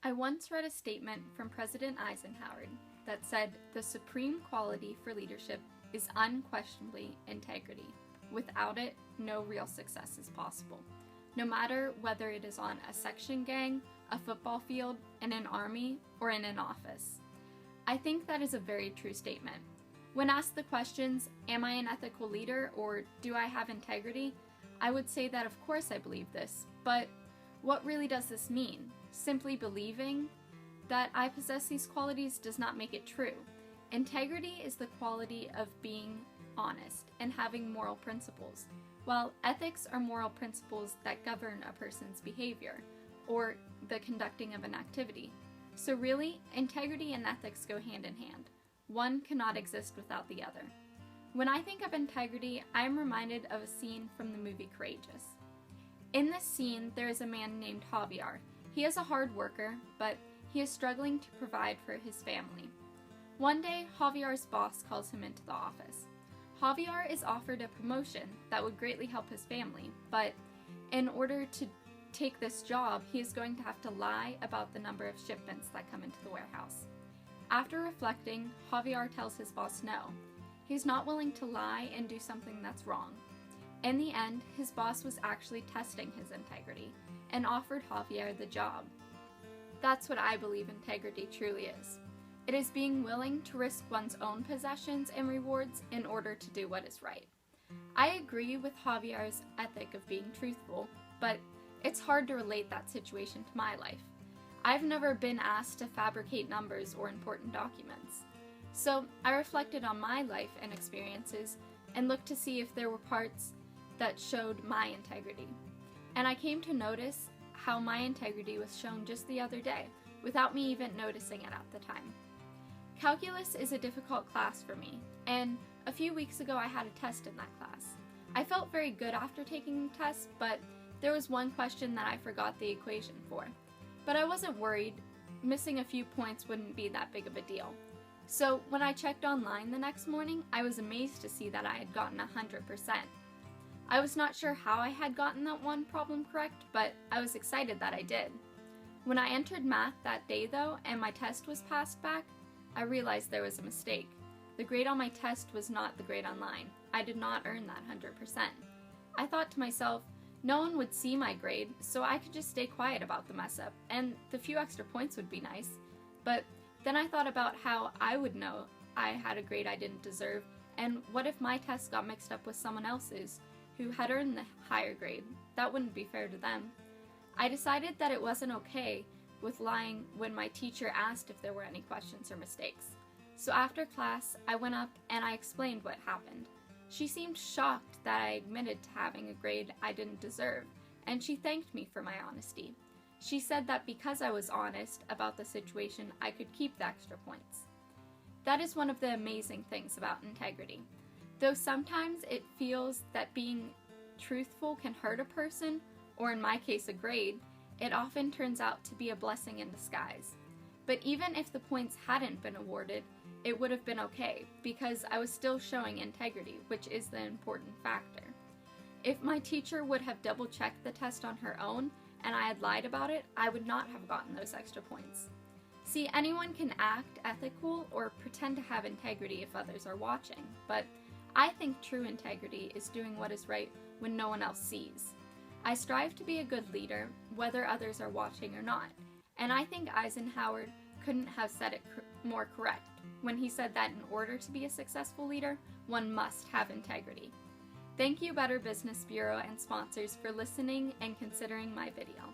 I once read a statement from President Eisenhower that said the supreme quality for leadership is unquestionably integrity. Without it, no real success is possible. No matter whether it is on a section gang, a football field, in an army, or in an office. I think that is a very true statement. When asked the questions, am I an ethical leader or do I have integrity? I would say that of course I believe this, but what really does this mean? Simply believing that I possess these qualities does not make it true. Integrity is the quality of being honest and having moral principles, while ethics are moral principles that govern a person's behavior or the conducting of an activity. So really, integrity and ethics go hand in hand. One cannot exist without the other. When I think of integrity, I am reminded of a scene from the movie Courageous. In this scene, there is a man named Javier. He is a hard worker, but he is struggling to provide for his family. One day, Javier's boss calls him into the office. Javier is offered a promotion that would greatly help his family, but in order to take this job, he is going to have to lie about the number of shipments that come into the warehouse. After reflecting, Javier tells his boss no. He's not willing to lie and do something that's wrong. In the end, his boss was actually testing his integrity and offered Javier the job. That's what I believe integrity truly is. It is being willing to risk one's own possessions and rewards in order to do what is right. I agree with Javier's ethic of being truthful, but it's hard to relate that situation to my life. I've never been asked to fabricate numbers or important documents. So I reflected on my life and experiences and looked to see if there were parts that showed my integrity. And I came to notice how my integrity was shown just the other day, without me even noticing it at the time. Calculus is a difficult class for me, and a few weeks ago I had a test in that class. I felt very good after taking the test, but there was one question that I forgot the equation for. But I wasn't worried. Missing a few points wouldn't be that big of a deal. So when I checked online the next morning, I was amazed to see that I had gotten 100%. I was not sure how I had gotten that one problem correct, but I was excited that I did. When I entered math that day though, and my test was passed back, I realized there was a mistake. The grade on my test was not the grade online. I did not earn that 100%. I thought to myself, no one would see my grade, so I could just stay quiet about the mess up, and the few extra points would be nice. But then I thought about how I would know I had a grade I didn't deserve, and what if my test got mixed up with someone else's who had earned the higher grade? That wouldn't be fair to them. I decided that it wasn't okay with lying when my teacher asked if there were any questions or mistakes. So after class, I went up and I explained what happened. She seemed shocked that I admitted to having a grade I didn't deserve, and she thanked me for my honesty. She said that because I was honest about the situation, I could keep the extra points. That is one of the amazing things about integrity. Though sometimes it feels that being truthful can hurt a person, or in my case a grade, it often turns out to be a blessing in disguise. But even if the points hadn't been awarded, it would have been okay, because I was still showing integrity, which is the important factor. If my teacher would have double-checked the test on her own, and I had lied about it, I would not have gotten those extra points. See, anyone can act ethical or pretend to have integrity if others are watching, but I think true integrity is doing what is right when no one else sees. I strive to be a good leader, whether others are watching or not, and I think Eisenhower couldn't have said it more correct when he said that in order to be a successful leader, one must have integrity. Thank you, Better Business Bureau and sponsors, for listening and considering my video.